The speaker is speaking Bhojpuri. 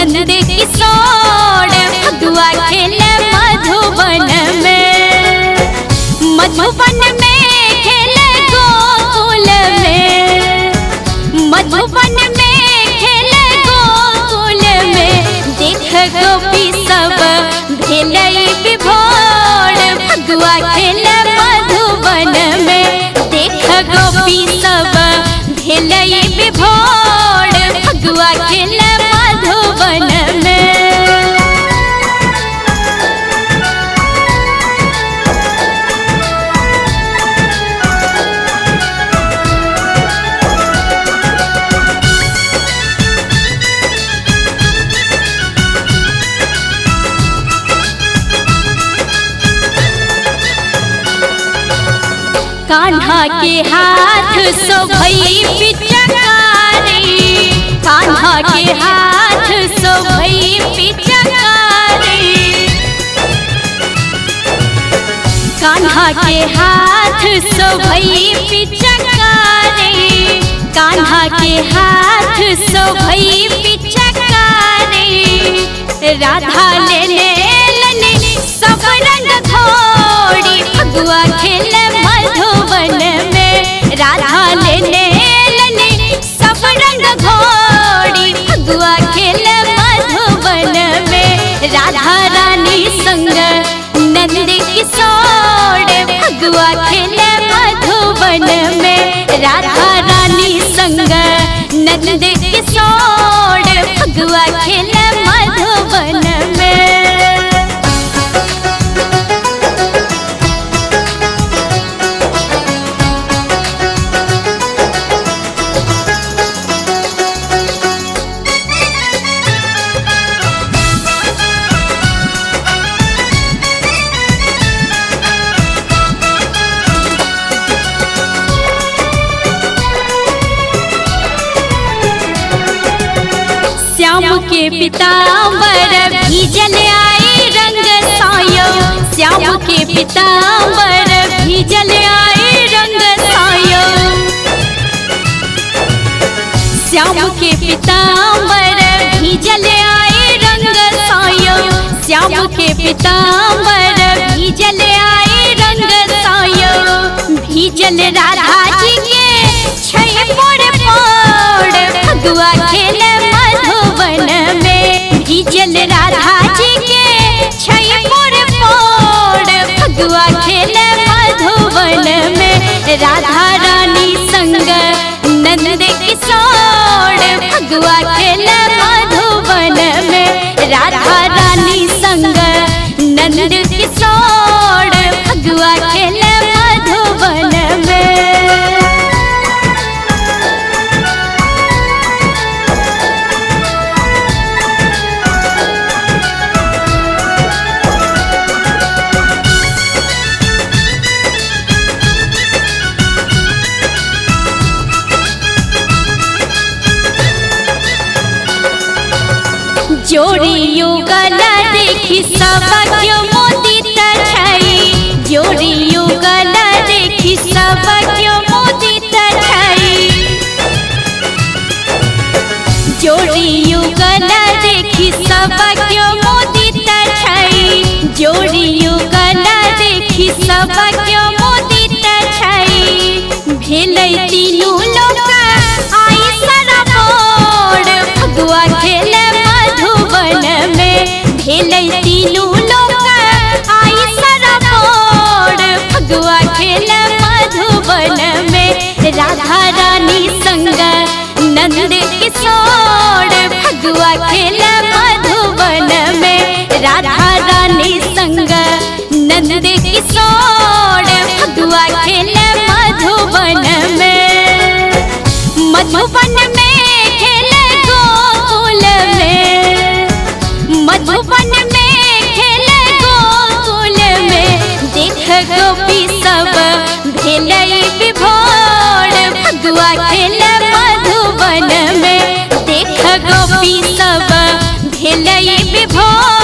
नंद किशोर फगुआ खेले मधुबन में, मधुबन में खेले गोकुल में, मधुबन में खेले गोकुल में। देख गोपी सब भेलै विभोर फगुआ खेले मधुबन में, देख गोपी सब भेलै विभोर फगुआ खेले मधुबन में। कान्हा के हाथ शोभई पिचकारी, कान्हा के हाथ शोभई पिचकारी, कान्हा के हाथ शोभई पिचकारी, कान्हा के हाथ शोभई पिचकारी। राधा लेने लनी सब रंग घोड़ी फगुआ खेले मधुबन में, राधा लेने लनी सब रंग घोड़ी फगुआ खेले मधुबन में। राधा रानी संग नंद किशोर फगुआ खेले मधुबन में, राधा रानी संग नंद किशोर फगुआ खेले मधुबन में। श्याम के पीतांबर भीजल आई रंग सायो, श्याम के पीतांबर भीजल आई रंग सायो, श्याम के पीतांबर भीजल आई रंग सायो, श्याम के पीतांबर भीजल आई रंग सायो। भीजल राधा जी के छै पोड़ पोड़ फगुआ खेले मधुबन में, भीजल राधा जी के छै पोड़ पोड़ फगुआ खेले मधुबन में। राधा रानी संग नंद किशोर फगुआ खेले मधुबन में, राधा रानी संग नंद किशोर फगुआ खेले मधुबन में। जोड़ी युगल देखी सब क्यों मोदित छै, जोड़ी युगल देखी सब क्यों मोदित छै, जोड़ी युगल देखी सब क्यों मोदित छै, जोड़ी युगल देखी सब क्यों मोदित छै। भेलै तीनू लोक आई सरबोर फगुआ खेले मधुबन में, भेलै तीनू लोक आई सरबोर फगुआ खेले मधुबन में। राधा रानी संग नंद किशोर फगुआ खेले मधुबन में, राधा रानी संग नंद किशोर फगुआ खेले मधुबन में। मधुबन में खेले गोकुल में, मधुबन में खेले गोकुल में। देख गोपी सब भेलै विभोर फगुआ खेले मधुबन में, देख गोपी सब भेलै विभोर